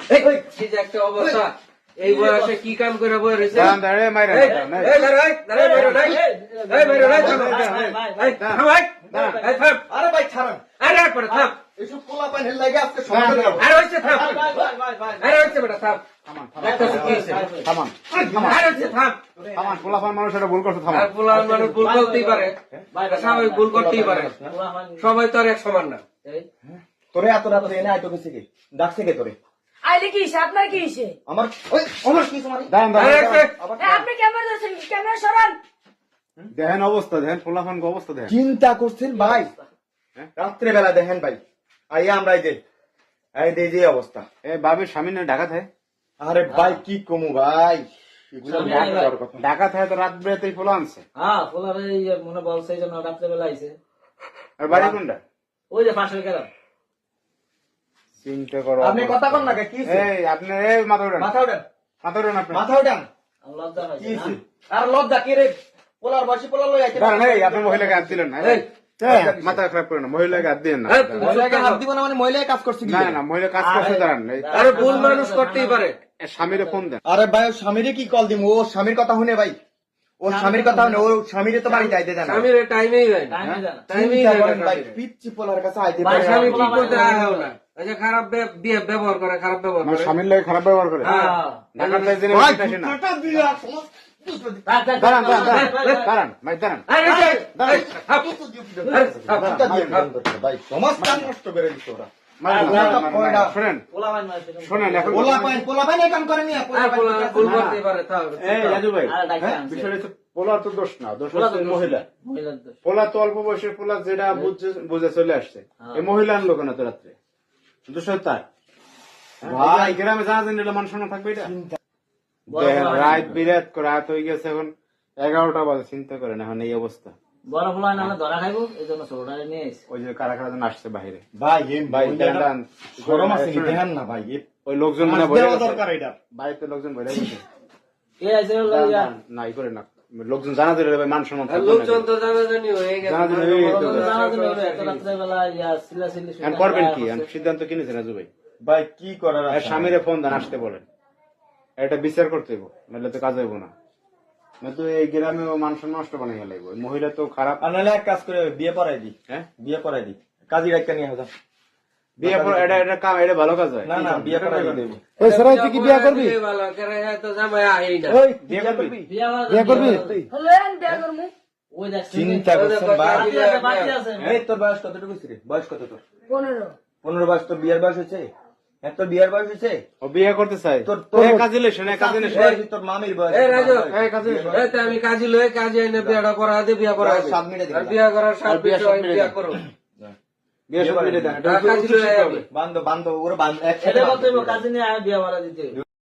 কি যে একটা অবস্থা, এই বয়সে কি কাম করে বয়ে রয়েছে। আরে ভাই ছাড়েন, আরে পরে থাম, এইসব পোলা পাইনের লাগে আজকে সংসার করো। আরে হচ্ছে থাম, আরে হচ্ছে বেটা থাম, দেখতেছি কি হয়েছে, থামান আরে হচ্ছে থাম। থামান, পোলাপান মানুষ এটা ভুল করছে, থামান। আর পোলার মানুষ ভুল করতেই পারে, স্বাভাবিক ভুল করতেই পারে, সবাই তো আর এক সমান না। তোরে এত রাত এনে আইতো গেছে কি ডাকছে কে তোরে? আইলে কি হিসে আপনার কি হিসে আমার ওই আমার কি তোমার দাঁড়ান, আরে দাঁড়ান, একটা- আবার আপনি ক্যামেরা ধরছেন ক্যামেরা সরান দেখেন অবস্থা, দেখেন পোলাপান অবস্থা দেখেন। চিন্তা করছেন ভাই, হ্যাঁ? রাত্রে বেলা দেখেন ভাই, আইয়া আমরা এই যে অবস্থা। এ বাবির স্বামী না ঢাকা থাকে, আরে ভাই কি কমু ভাই, এগুলো স্বামী বাদ নাই দেওয়ার কথা। ঢাকা থাকে তো রাত বেড়াতেই পোলা আনছে। হ্যাঁ পোলার এই মনে বলছে এই জন্য রাত্রেবেলা আইছে। আর বাড়ি কোনটা? ওই যে পাশের গেলাম চিন্তা করো। আপনি কথা কন না কে, কি হইছে? এই আপনি এই মাথা উঠান, মাথা উঠান, মাথা উঠান আপনি। মাথা উঠান, লজ্জা কি পাইছে হইছে? আর লজ্জা কি রে, পোলার বয়সী পোলা লই আইতে দাঁড়ান, এই আপনি মহিলাকে হাত দিলেন না, এই, মাথা খারাপ করেন না, মহিলাকে হাত দিলেন না। এই, তুমি মহিলাকে হাত দিব না মানে মহিলায় কাজ করছে কি? না না, মহিলা কাজ করছে, দাঁড়ান। এই, আরে ভুল মানুষ করতেই পারে। স্বামীরে ফোন দেন। আরে ভাই ওর স্বামীরে কি কল দিমু, ও স্বামীর কথা শুনে ভাই, ওর স্বামীর কথা শুনে, ও স্বামীরে তো বাড়ি যাইতে দেয় না। স্বামীর টাইমেই যায় না, টাইমে জানা টাইমেই চিন্তা যায় করেন না ভাই, স্বামীর। পিচ্চি পোলার কাছে আইতে ভাই, পারে স্বামী না। ঠিক করতে রাখেও না, এই যে খারাপ ব্যবহার করে, খারাপ ব্যবহার আমার করে। স্বামীর লাগে খারাপ ব্যবহার করে। হ্যাঁ। ঢাকার লাগে জেনে ভাই, আসে না। টাকা দিয়া সমস্ত দাঁড়ান, দাঁড়ান, দাঁড়ান, দাঁড়ান, ভাই দাঁড়ান। আরে, এই, দাঁড়ান। এই, থাম, টাকা দিয়ে বিয়ে করতে ভাই, সমাজ কাম নষ্ট করে দিচ্ছে ওরা। মারেন না, মারেন না, শোনেন, পোলা ভাই মারছে শোনেন, এখন পোলা পাইন এই কাম করে নিয়ে আর ভুল করতেই পারে, থাম। এই রাজু ভাই, আর ডাক্তার আনছে বিষয়টা হচ্ছে পোলার তো দোষ না, দোষ পোলা তো হচ্ছে মহিলা। মহিলার দোষ। পোলা তো অল্প বয়সের পোলা, যেটা বুঝে চলে আসছে, এই মহিলা আনলো কেন তো রাত্রে? দোষ হয় তার। ভাই গ্রামে জানা দিন মান সম্মান থাকবে এটা? দেখেন, রাত বিরাত করে রাত হয়ে গেছে, এখন 11টা বাজে, চিন্তা করেন এখন এই অবস্থা। বড় পোলা নাহলে ধরা খাইবো এই জন্য ছোটটারে নিয়ে এসে ওই যে কারা কারা যেন আসছে বাহিরে, ভাই এই ভাই মহিলাটা দাঁড়ান, শরম আছে কি দেখেন না ভাই, এ ওই লোকজন মানে মাছ বলে দেওয়া গেছে, দরকার এটা। বাড়িতে লোকজন বলে গেছে। কে আইছে লইয়া না ই করে না, লোকজন জানা দিলে ভাই মান সম্মান আর থাকবে না। লোকজন তো জানাজানি হয়ে গেছে। জানাজানি হয়ে গেছে। বড় জানা দিলে ওরে এত রাত্রেবেলা ইয়া সিলাসিলি এখন করবেন কি? এখন সিদ্ধান্ত কি নিয়েছেন রাজু ভাই? ভাই কি করার আর আছে? স্বামীরে ফোন দেন, আসতে বলেন, এটা বিচার করতে হইব, নাহলে তো কাজ হইব না। তো এই গ্রামে মান সম্মান নষ্ট বানিয়ে লাগবে, মহিলা তো খারাপ। আর নাহলে এক কাজ করে বিয়ে পড়াই দি, হ্যাঁ, বিয়ে পড়াই দি, কাজী রাখতে নিয়ে আসা। বিয়ে পর এটা কাম, এটা ভালো কাজ হয়। না না বিয়ে পড়াই দেব। ওই সরাই তুই কি বিয়ে করবি? ভালো করে, তো জামাই আহেই না। ওই বিয়ে করবি? বিয়া করবি হলেন বিয়া করমু ওই দেখছিস চিন্তা করছেন ভাই, বাকি আছে এই তোর বয়স কতটুকু ছিল রে? বয়স কত তোর? 15 15 বয়স, তোর বিয়ের বয়স হয়েছে? হ্যাঁ তোর বিয়ের বয়স হয়েছে? ও বিয়ে করতে চাই, তোর- তোর কাজে লেশন, কাজে লেশন। এই তোর মামির বয়স। এই রাজু, এই কাজে এই তো আমি কাজী লয়ে কাজী এনে বিয়াটা করা দে, বিয়া করা দে। 7 মিনিটে আর বিয়া করার 7 বিয়া বিষয় 7 মিনিটে বিয়া দেন। করো। বিয়ে সব মিলে দেন, এটা কাজী লয়ে উচিত হবে। আবি। বান্ধব ওরা এটা বলতে কাজে নিয়ে আয় বিয়া করা দিতে